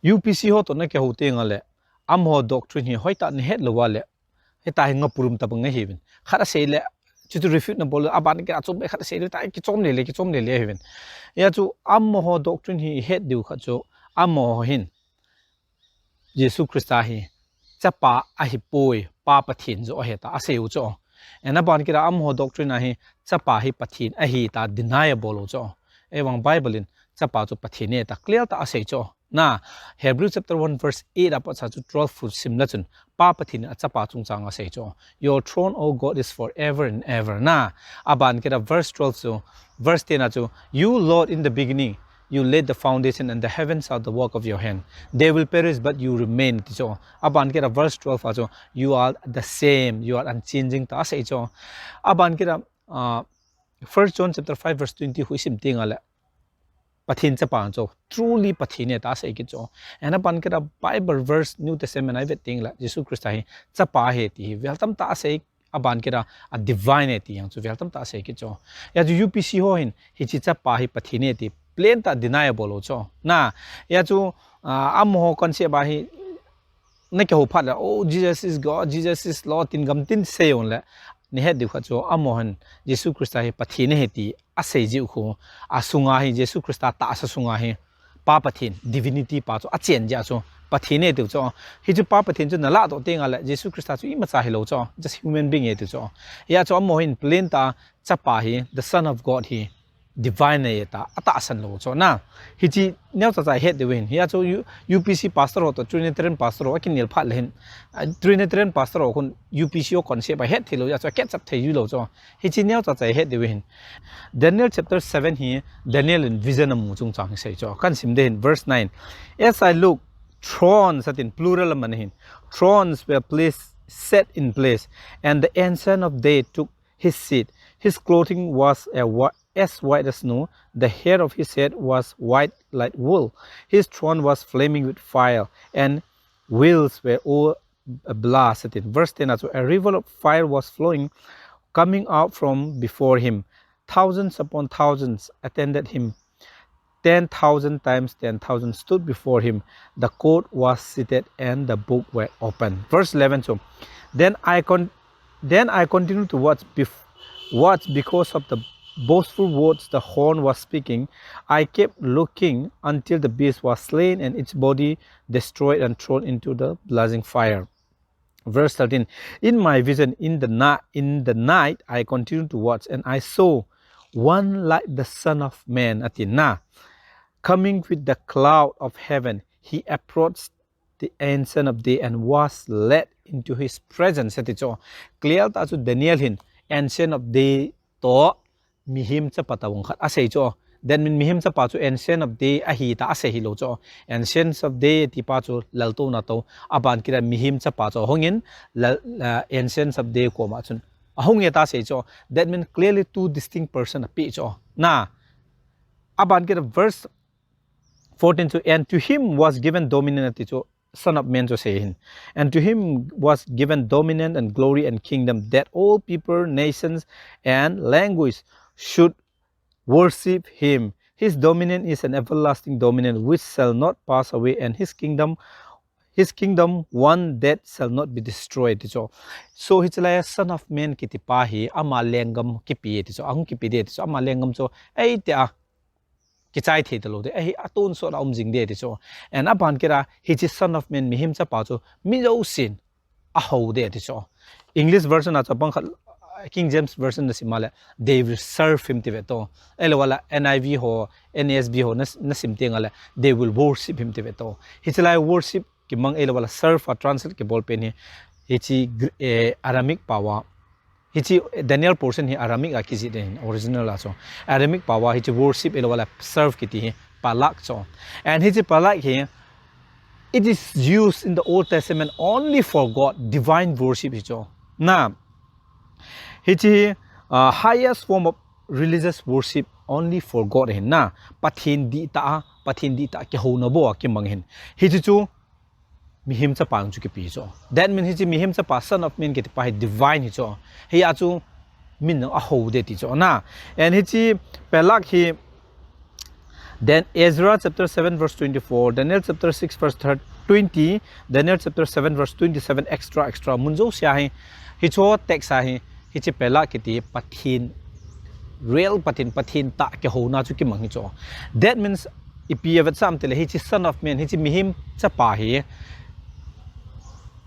UPC ho to na ke ho te ngale am ho doctrine hi hoita ne het lo wale he ta hinga purum ta bang he ben khara se le chu refute na bol aban ke achom khara se le ta ki chom le he ben ya chu am ho doctrine hi het du kha chu am ho hin Jesu Christa hi chapa a hi poi pa pathin zo heta aseu cho ena ban kira am ho doctrine a hi chapa hi pathin a hi ta deniable cho ewang bible in chapa chu pathine ta clear ta asei cho na Hebrews chapter 1 verse 8 apa cha chu 12 fu simna chun pa pathin a chapa chung chang asei cho your throne o God is forever and ever na aban kira verse 12 so verse 10 a chu you Lord in the beginning you laid the foundation and the heavens are the work of your hand. They will perish, but you remain. So, aban kira verse 12 also, you are the same, you are unchanging. Ta say so, aban kira 1 John chapter 5 verse 20 huisim tingala. Pathin chapan so truly pathine ta say kit so. And aban kira Bible verse New Testament I vet tingla Jesus Christ hi chapa he ti weltam ta say aban kira a divine ti yang so weltam ta say kit so. Ya ju UPC ho hin hi chi chapa hi pathine ti plain ta deniable cho na ya chu am ho concept ba hi na ke ho phat la oh Jesus is God, Jesus is Lord tin gam tin se on la ni he du kha cho am han Jesus Christ hi pathine he ti a sei ji khu a sunga hi Jesus Christ ta sa sunga hi pa pathin divinity pa cho a chen ja cho pathine tu cho hi chu pa pathin chu na la to te nga la Jesus Christ chu i ma cha hello cho just human being e tu cho ya cho am ho in plain ta chapa hi the son of God hi divine eta ata san lo so na hi chi neu cha het de win ya cho UPC pastor ho to Trinitarian pastor ho kin nil phat len Trinitarian pastor ho kun UPC ho concept het thilo ya cho catch up thei yu lo cho hi chi neu cha het de win Daniel chapter 7 hi Daniel in vision mu chung chang sei cho kan sim de in verse 9 as I look thrones at in plural man hin thrones were placed set in place and the ancient of day took his seat his clothing was as white as snow, the hair of his head was white like wool. His throne was flaming with fire, and wheels were all blasted. In verse 10, also, a river of fire was flowing, coming out from before him. Thousands upon thousands attended him. 10,000 times 10,000 stood before him. The court was seated, and the book were open. Verse 11, so, then I continued to watch because of the boastful words the horn was speaking. I kept looking until the beast was slain and its body destroyed and thrown into the blazing fire. Verse 13, in my vision in the night I continued to watch, and I saw one like the Son of Man, Atina, coming with the cloud of heaven. He approached the Ancient of Day and was led into his presence. Clear to Daniel hin Ancient of Day to Mihem-Chapa tawong khat asay cho then min Mihem-Chapa chu Ancient of Day a hi ta asay hilo cho Ancient of Day ti pa chu lalto na to aban kira Mihem-Chapa cho hongin Ancient of Day ko ma chun ahong eta say cho that mean clearly two distinct person pi cho na aban kira verse 14 to and to him was given dominion cho Son of Man to say him, and to him was given dominion and glory and kingdom, that all people, nations, and language should worship him. His dominion is an everlasting dominion which shall not pass away, and his kingdom one that shall not be destroyed. So it's like Son of Man Kiti pahi ama lengam kipi so ang kipi so ama lengam so ay tia kichai the the lo de ai atun so la jing de so and aban kira he is Son of Man Mihem-Chapa so mi zo sin a ho de so English version at bang King James version na simala they will serve him tibeto elwala NIV ho NASB ho na simtingala they will worship him tibeto it's like worship ki mang elwala serve or translate ke bol pen he Aramic power hichi Daniel portion hi Aramic akisi den original aso Aramic power hichi worship elwala serve kiti palak so and hichi palak hi it is used in the Old Testament only for God divine worship hicho na hichi highest form of religious worship only for God hin na pathin di ta ke ho na bo ki manghin hichi chu Mihem-Chapa ang chu ki pi so that means hichi Mihem-Chapa Son of Man ki pa divine hi so hi a chu min a ho de ti so na and hichi pelak hi Then Ezra chapter 7 verse 24, Daniel chapter 6 verse 20, Daniel chapter 7 verse 27 extra munzo sia hi cho text hi chi pela kiti pathin real pathin ta ke ho na chu ki mang hi cho. That means Ipidia vat sam tele hi chi son of man hi chi Mihem-Chapa hi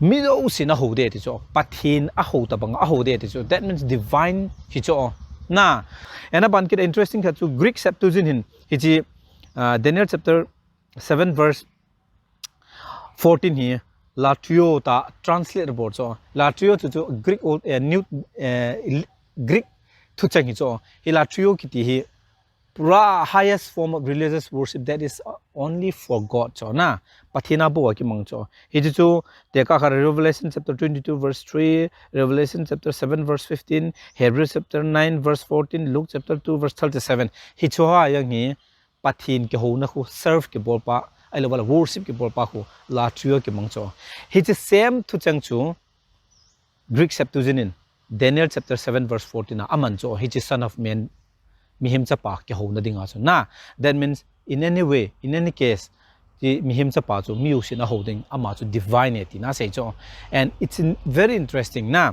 mido sin a ho de ti cho pathin a ho ta bang a ho de ti cho. That means divine hi cho na. And ban kid interesting that to Greek Septuagint hin hi chi Daniel chapter 7 verse 14 here latrio ta translate board so latrio to Greek old new Greek to chang hi so hi latrio kiti hi pura highest form of religious worship that is only for God so na pathina bo ki mang cho hi chu te ka Revelation chapter 22 verse 3, Revelation chapter 7 verse 15, Hebrews chapter 9 verse 14, Luke chapter 2 verse 37 hi chu ha yang hi pathin ke ho na khu serve ke bol pa ai lo wala worship ke bol pa khu latrio ke mang cho hi chi same to chang chu Greek Septuagint Daniel chapter 7 verse 14 na aman cho hi chi son of man Mihem-Chapa ke ho na dinga so na. That means in any way, in any case the Mihem-Chapa chu miu sin a holding ama chu divinity na say cho. And it's very interesting na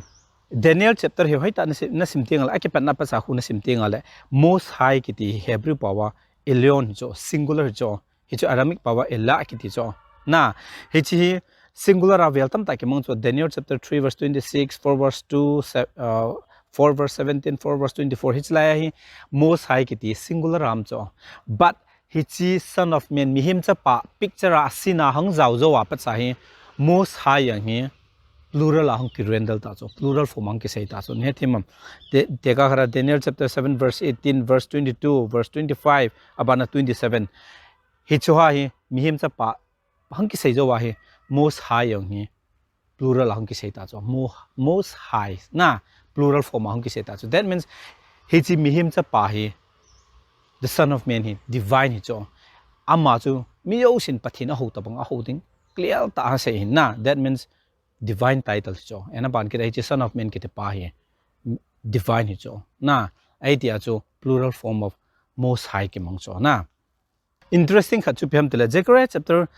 Daniel chapter he hoita na simting ala ke patna pa sa khu na simting ala most high kiti Hebrew power Elion cho singular cho hi chu Aramaic power ela kiti cho na hi chi singular avel tam ta ke mang cho Daniel chapter 3 verse 26, 4 verse 2, 4 verse 17, 4 verse 24 hi chlaya hi most high kiti singular ram cho. But hi chi son of man Mihem-Chapa picture a sina hang zau zo wa pat sa hi most high yang hi plural ahang ki rendal ta cho plural form ang ki sei ta cho ne thimam te ka khara Daniel chapter 7 verse 18 verse 22 verse 25 abana 27 hi chuha hi Mihem-Chapa hang ki sei zo wa hi most high yang hi plural ahang ki sei ta cho most high na plural form ahang ki sei ta cho. That means hi chi Mihem-Chapa hi the son of man hi divine hi cho ama chu miyo sin pathina ho ta bang a holding clear ta sei hin na. That means divine title cho ena ban ki chi son of man ki te pa hi divine hi cho na idea cho plural form of most high ki mang cho na. Interesting khat chu phem tele Zechariah chapter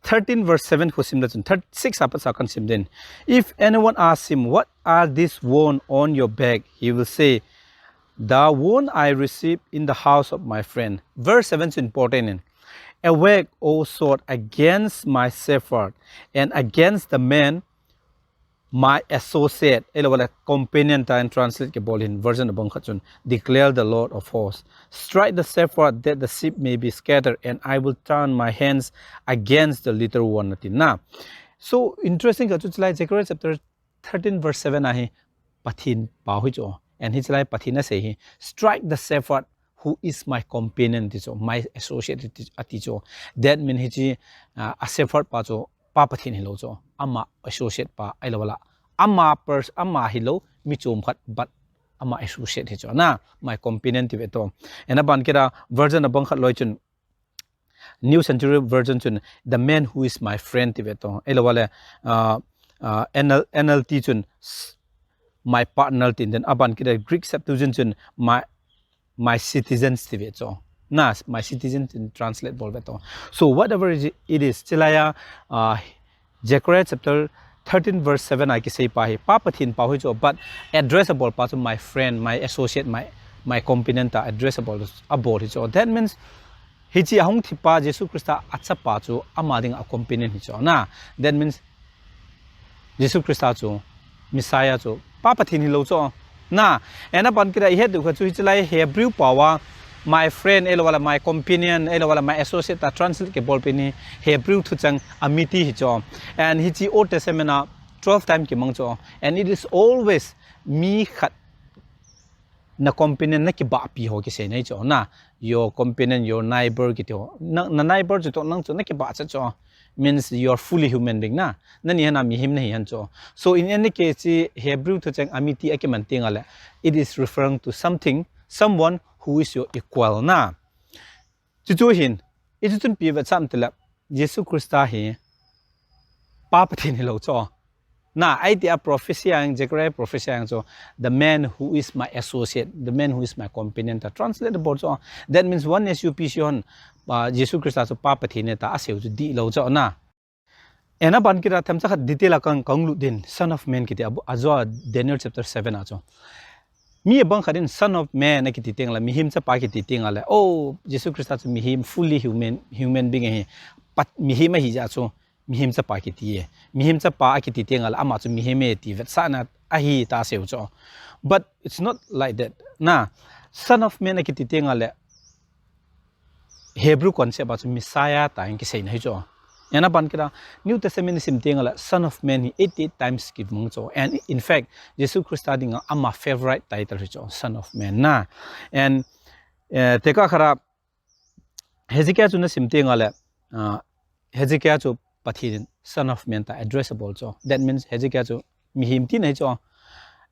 13 verse 7 ko sim la chun 36 apa sa kan sim den. If anyone asks him what are these wounds on your back, he will say the wound I received in the house of my friend. Verse 7 is important. Awake, O sword, against my shepherd and against the man my associate, companion and translate ke bolin version of Bangkachun, declare the Lord of hosts. Strike the shepherd that the sheep may be scattered, and I will turn my hands against the little one. Na. So interesting like Zechariah chapter 13 verse 7 ahi pathin pa hui cho, and his like pathina say he strike the shepherd who is my companion ticho, my associate aticho. That means he a shepherd pa cho pa pathin hilo cho ama associate pa ai lawala ama hilo mi chom khat but ama associate hi cho na my companion ti veto. And aban kira version abang khat loi chun New Century version chun the man who is my friend ti veto ai lawala NLT chun my partner tin. Then aban kira Greek Septuagint chun my citizens ti veto na my citizens in translate bol veto. So whatever it is chilaya Zechariah chapter 13 verse 7 I say pa hi pa pathin pa hui cho but addressable pa to my friend, my associate, my companion ta addressable about hi cho. That means hi chi ahong thipa Jesu Christa acha pa chu amading a companion hi cho na. That means Jesu Christa chu Messiah chu pa pathin hi lo cho na. Ena pan kira he du chu hi chlai Hebrew pawa my friend elawala my companion elawala my associate ta translate ke bol pini Hebrew thu chang amiti hi cho. And hi chi Old Testament na 12 time ki mang cho, and it is always mi khat na companion na ki ba pi ho ki se nei cho na your companion your neighbor ki to na neighbor to nang cho na ki ba cha cho means you are fully human being na ni hana mi him nei han cho. So in any case Hebrew thu chang amiti ake man tingala it is referring to someone who is your equal na. Chu hin it tun pi va cham tela Jesu Christa hi pa pathin hi lo cho na idea prophecy ang Zechariah prophecy ang so the man who is my associate, the man who is my companion ta translate the board so that means one SUP sion Jesu Christ so papathine ta aseu ju di lo cho na ena ban kira tham cha detail akang kanglu din son of man kiti azwa Daniel chapter 7 a cho mi bang kharin son of man ki titeng la Mihem-Chapa ki titeng ala oh Jesu Christ so mihim fully human being he pat mihim hi ja so Mihem-Chapa ki ti Mihem-Chapa ki titeng ala ama so miheme ti vet sana ahi ta seu cho but it's not like that na son of man ki titeng ala Hebrew concept about Messiah ta ki sei na cho ena ban kira New Testament simteng ala son of man he 88 times ki mong cho and in fact Jesu Christ ding ama favorite title cho son of man na and teka khara Hezekiah chu na simteng ala Hezekiah chu pathin son of man ta addressable cho that means Hezekiah chu mihim ti nei cho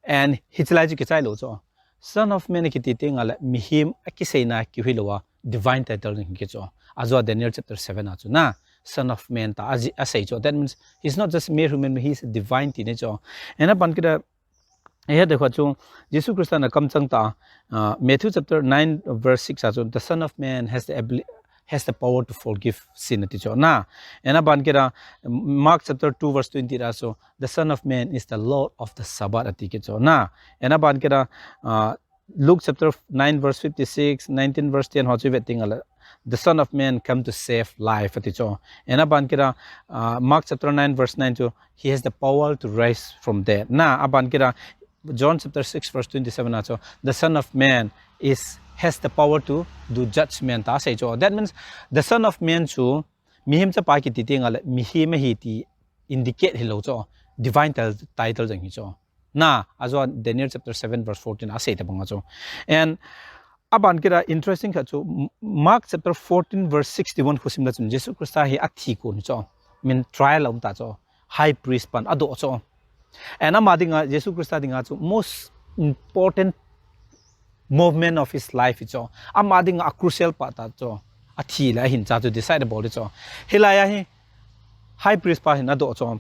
and hitlai chu ki chai lo cho son of man ki ti teng ala mihim akiseina ki hilowa divine title ning ki cho azwa Daniel chapter 7 a chu na son of man ta asai cho that means he's not just mere human he's a divine ti nei cho ena ban kida here dekho chu Jesu Christ na kam chang ta Matthew chapter 9 verse 6 a chu the son of man has the power to forgive sin ati cho na ena ban kira Mark chapter 2 verse 20 ra so the son of man is the lord of the sabbath ati ke cho na ena ban kira Luke chapter 9 verse 56 19 verse 10 ho chu veting ala the son of man come to save life ati cho ena ban kira Mark chapter 9 verse 9 to he has the power to rise from dead na aban kira John chapter 6 verse 27 so the son of man has the power to do judgment ta say cho that means the son of man chu Mihem-Chapa ki titing ala mihim hi ti indicate hello cho divine title jang hi cho na azwa Daniel chapter 7 verse 14 a say ta bang cho and aban kira interesting kha chu Mark chapter 14 verse 61 khusim la chun Jesu Christ hi athi ko ni cho min trial om ta cho high priest pan ado cho and amadinga Jesu Christ dinga chu most important movement of his life cho amading a crucial part cho athi la hin cha to decide about it cho hilaya hi high priest pa hin ado cho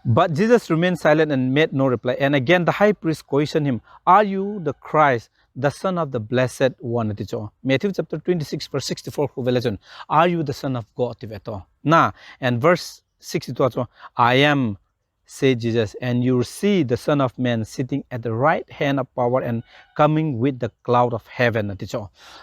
but Jesus remained silent and made no reply and again the high priest questioned him are you the Christ the son of the blessed one ati cho Matthew chapter 26 verse 64 ko velachon are you the son of God tiveto na and verse 62 cho I am said Jesus, and you see the Son of Man sitting at the right hand of power and coming with the cloud of heaven.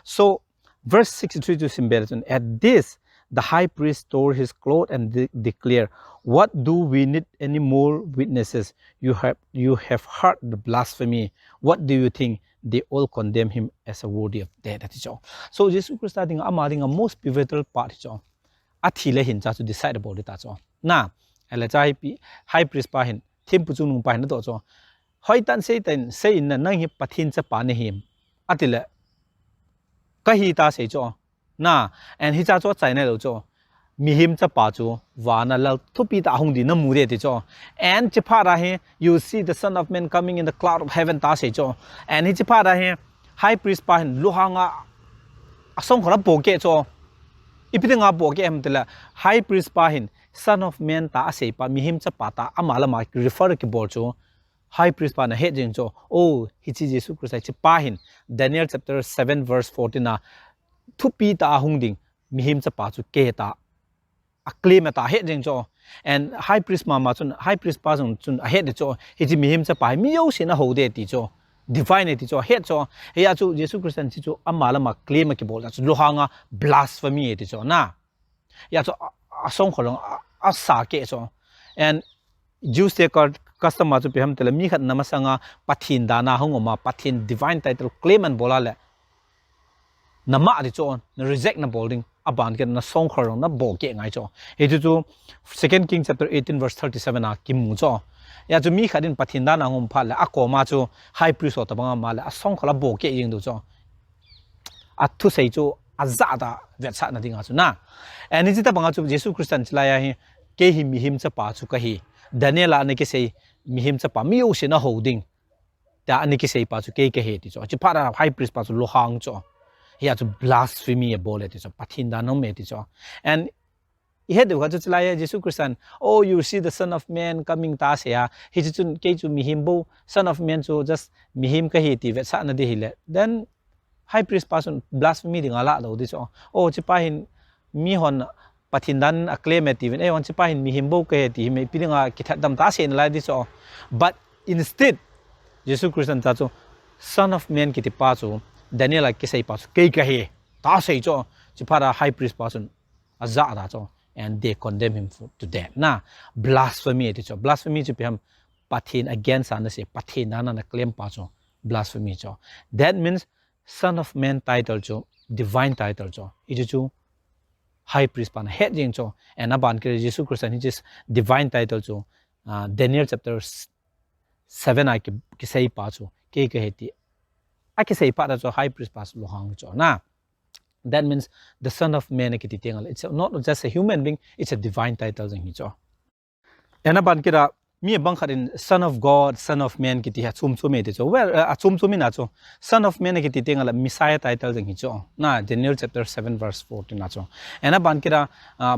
So, verse 63 to Simbereton, at this, the high priest tore his clothes and declared, what do we need any more witnesses? You have heard the blasphemy. What do you think? They all condemn him as a worthy of death. So, Jesus Christ is a most pivotal part. Athile hincha to decide about it. Na, ala chai pi high priest pa hin thim pu chung pa hin to cho hoi tan sei na nang hi pathin cha pa ne him atile ka hi ta sei cho na and hi cha cho chai na lo cho Mihem-Chapa cho wa na la thupi ta hung di na mu de ti cho and chi pha ra he you see the son of man coming in the cloud of heaven ta sei cho and hi chi pha ra he high priest pa hin lu hanga asong khora bo ke cho Ipidia nga bo ke am tela high priest pa hin son of man ta ase pa Mihem-Chapa ta amala ma refer ki bo cho high priest pa na he jing cho oh hi chi Jesu Christ chi pa hin Daniel chapter 7 verse 14 na thupi ta hung ding Mihem-Chapa chu ke ta acclaim ta he jing cho and high priest ma chun high priest pa chun a he de cho hi chi Mihem-Chapa mi yo sin na ho de ti cho divine ti cho he cho he ya chu Jesu Christ chi chu amala ma claim ki bol chu lohanga blasphemy ti cho na ya cho asong kholong asa ke cho and Jews te custom ma chu pe ham tela mi khat namasanga pathin dana hongoma pathin divine title claim and bolale nama ri cho na reject na bolding aban ke na song kholong na bo ke ngai cho he chu 2 King chapter 18 verse 37 a kim mu cho ya chu mi khadin pathin dana hom pha la akoma chu high priest ot banga ma la asong khola bo ke ying du cho athu sei chu azada vetsa na dinga chu na and is it banga chu Jesu Christian chilaya hi ke hi Mihem-Chapa chu ka hi Daniel ane ke sei Mihem-Chapa mi o se na holding ta ane ke sei pa chu ke he ti cho chi para high priest pa chu lo hang cho ya chu blasphemy a bole ti cho pathin da no me ti cho and head the Hatu Laya Jesu Christian. Oh, you see the Son of Man coming Tasea. He chun ke to Mihimbo, Son of Man, so just Mihim Kahiti, Vesana de Hile. Then high priest person blasphemy ding a lot though this oh Chipahin Mihon Patindan acclamative and on Chipahin Mihimbo Kahiti, may pitting a Kitadam Tasi and like this oh. But instead, Jesu Christian Tato, Son of Man Kitipazo, Daniela Kisei Paso, Kekahe, Tase cho, Chipara high priest person, Azadato. And they condemn him to death. Nah, blasphemy ito. Blasphemy ito piham patin against ano siya patin na claim pa so blasphemy ito. That means Son of Man title ito, divine title ito. Ito ito high priest pa na head yung ito. And naban kaya Jesus Christ and his divine title ito. Daniel chapter 7 ay kisay pa ito. Kaya kahiti. Ay kisay pa ito high priest pa ito lohang ito. Nah. That means the Son of Man it's not just a human being, it's a divine title. And aban kira mi bangkarin Son of God, Son of Man kiti ha sum ito. Well, sumin Son of Man kiti tingal Messiah title na Daniel chapter 7 verse 14 nacho. And aban kira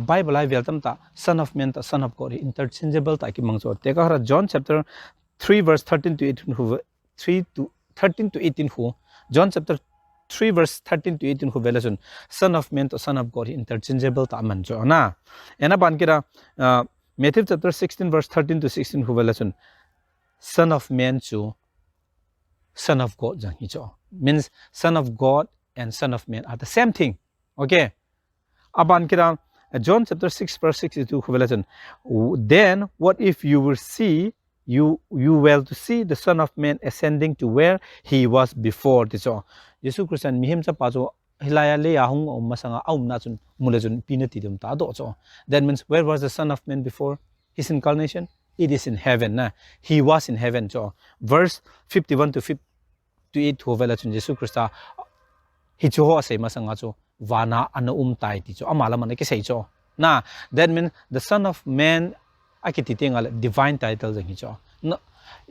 Bible ay welcome ta Son of Man ta Son of God interchangeable ta ki mangso. Teka John chapter 3 verse 13 to 18 who 13 to 18 who John chapter 3 verse 13 to 18 who velation Son of Man to Son of God interchangeable ta man jo na ena ban kira Matthew chapter 16 verse 13 to 16 who velation Son of Man to Son of God jang hijo means Son of God and Son of Man are the same thing. Okay, aban kira John chapter 6 verse 62 who velation then what if you will see you well to see the Son of Man ascending to where he was before this. Jesu Christian Mihem-Chapa hilaya le ahung masanga na chun mulajun pinati dum ta do so. That means where was the Son of Man before his incarnation? It is in heaven na. He was in heaven so. Verse 51 to 58 to velachun Jesu Christa hicho say masanga so vana ano tai ti so amala man ke say so. Na that means the Son of Man akititingal divine title jang hicho. No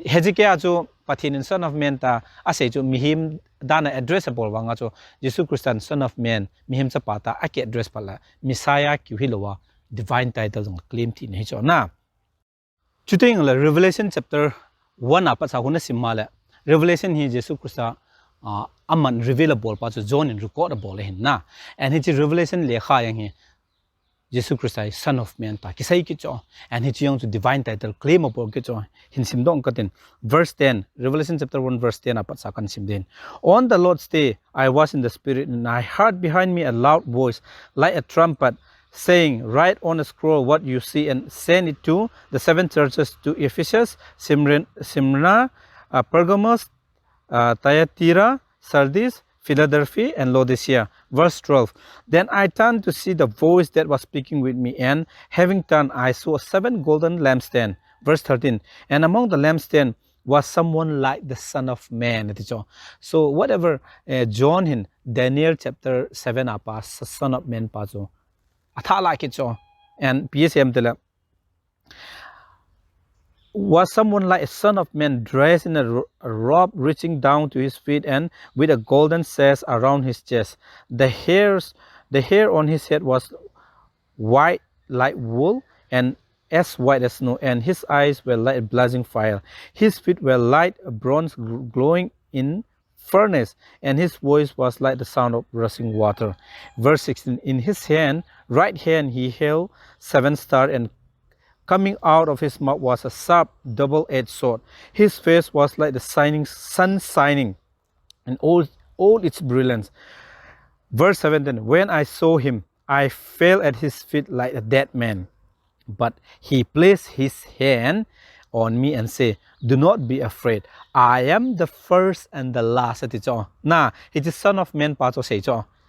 Hezekiah jo pathin Son of Man ta ase jo mihim dana addressable wanga jo Jesus Christian Son of Man Mihem-Chapa ta ake address pala Messiah ki hilowa divine title jang claim ti nei jo na chuting la Revelation chapter 1 apa sa huna simala Revelation hi Jesus Christa aman revealable pa jo John in recordable hin na and hi Revelation lekha yang hi Jesus Christ is Son of Man ta kisay kicho and he yung to divine title claimable kicho hinsim dong katin verse 10 Revelation chapter 1 verse 10 apat sa kansim din on the Lord's day I was in the spirit and I heard behind me a loud voice like a trumpet saying write on a scroll what you see and send it to the seven churches to Ephesus, Smyrna, Pergamos, Thyatira, Sardis, Philadelphia and Laodicea. Verse 12. Then I turned to see the voice that was speaking with me, and having turned, I saw 7 golden lampstands. Verse 13. And among the lampstands was someone like the Son of Man. So whatever John in Daniel chapter 7 apa Son of Man pa so atha like it so and PSM tela was someone like a Son of Man dressed in a robe reaching down to his feet and with a golden sash around his chest. The hair on his head was white like wool and as white as snow, and his eyes were like a blazing fire. His feet were like bronze glowing in furnace, and his voice was like the sound of rushing water. Verse 16. In his right hand he held 7 stars, and coming out of his mouth was a sharp double-edged sword. His face was like the sun shining in all its brilliance. Verse 17. When I saw him, I fell at his feet like a dead man. But he placed his hand on me and said, do not be afraid. I am the first and the last. Na, it is Son of Man pa say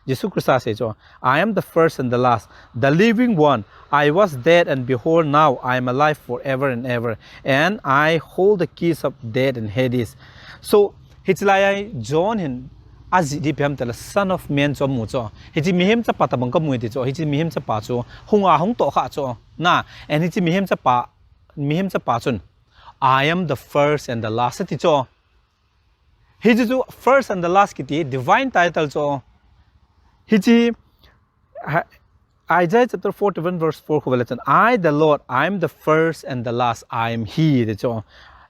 Jesus Christ say I am the first and the last, the living one. I was dead, and behold, now I am alive forever and ever, and I hold the keys of death and Hades. So hitlaya John hin as di pem tela Son of Man cho mu cho hiti Mihem-Chapa tabang ka mu ti cho hiti Mihem-Chapa cho hunga hung to kha cho na and hiti Mihem-Chapa chun I am the first and the last ti cho hiti jo first and the last kiti divine title cho hiti Isaiah chapter 41 verse 4 ko velachan I the Lord I am the first and the last I am he de cho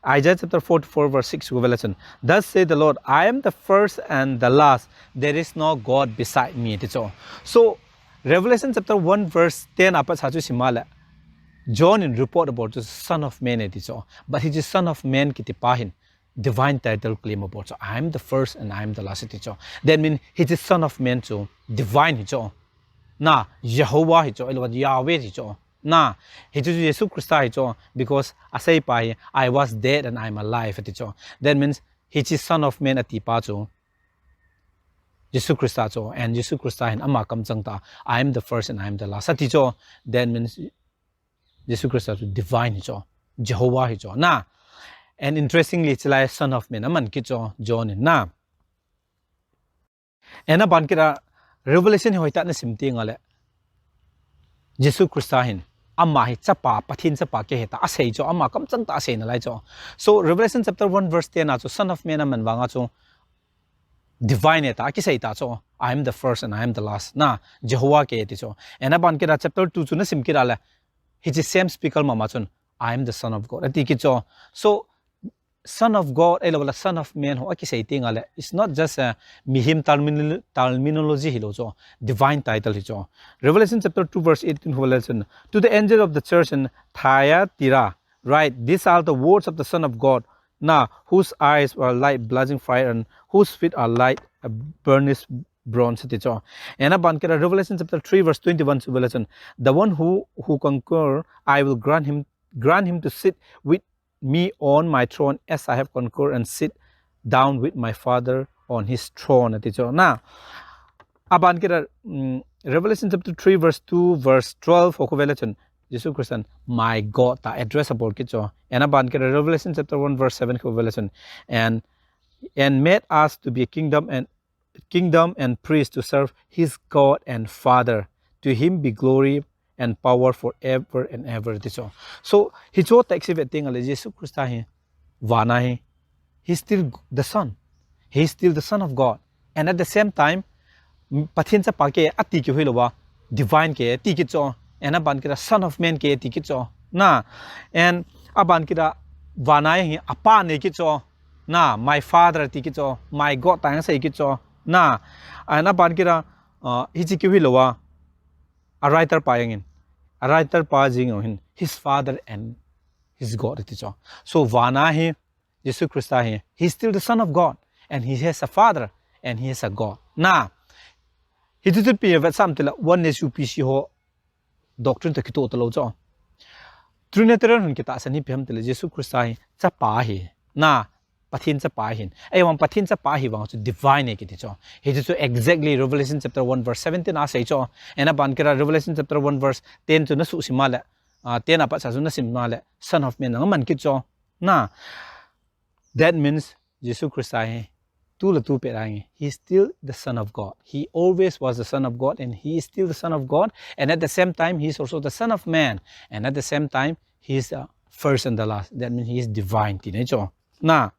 Isaiah chapter 44 verse 6 ko velachan thus say the Lord I am the first and the last there is no God beside me de cho so Revelation chapter 1 verse 10 apa sachu simala John in report about the son of man de cho but he is son of man kiti pahin divine title claim about so I am the first and I am the last de cho that mean he is son of man so divine he cho na Jehovah hi cho elwa Yahweh hi cho na hi chu Jesu Christ hi cho because asai pa I was dead and I am alive hi cho that means he is son of man ati pa cho Jesu Christ cho and Jesu Christ hin ama kam chang ta I am the first and I am the last ati cho that means Jesu Christ cho divine hi cho Jehovah hi cho na and interestingly it's like son of man aman ki cho John na ena ban kira Revelation hoita na simti ngale Jesu Christ hin amma hi chapa pathin chapa ke heta asei cho amma kam chang ta asei na lai cho so Revelation chapter 1 verse 10 cho son of man man wanga cho divine eta ki sei ta cho I am the first and I am the last na Jehovah ke ti cho ena ban ke chapter 2 chu na sim ki la he is same speaker mama chon I am the son of God ati ki cho so son of God elawala son of man ho aki sei tingale it's not just a mihim terminology hilo cho divine title hi cho Revelation chapter 2 verse 18 ho to the angel of the church in Thyatira write these are the words of the son of God now whose eyes are like blazing fire and whose feet are like a burnished bronze ti cho ena ban kera Revelation chapter 3 verse 21 ho the one who conquer I will grant him to sit with me on my throne as I have conquered and sit down with my father on his throne ati cho na aban kira Revelation chapter 3 verse 2 verse 12 ko velachon Jesu Christ my God ta address about ki cho and aban kira Revelation chapter 1 verse 7 ko velachon and made us to be a kingdom and priest to serve his God and Father to him be glory and power forever and ever so he cho taxi thing ale Jesus Christ hi vana hi he's still the son he's still the son of God and at the same time pathin cha pa ke ati ki hoilowa divine ke ti ki cho and aban kira son of man ke ti ki cho na and aban kira vana hi apa ne ki cho na my father ti ki cho my God ta sai ki cho na and aban kira hi chi ki hoilowa a writer payangin a writer pajing hin his father and his God iti cho so vana hi Jesus Christ hi he's still the son of God and he has a father and he has a God na he did be a samtila one is upc ho doctrine to kito to cho trinitarian hun kita sani phem tele Jesus Christ hi cha pa hi na pathin cha pa hin ai wang pathin cha pa hi wang chu divine ki ti cho he chu exactly Revelation chapter 1 verse 17 a sei cho ena ban kira Revelation chapter 1 verse 10 chu na su simala 10 apa sa chu na simala son of man man ki cho na that means Jesus Christ hi tu la tu pe rangi he is still the son of God he always was the son of God and he is still the son of God and at the same time he is also the son of man and at the same time he is the first and the last that means he is divine ti ne cho na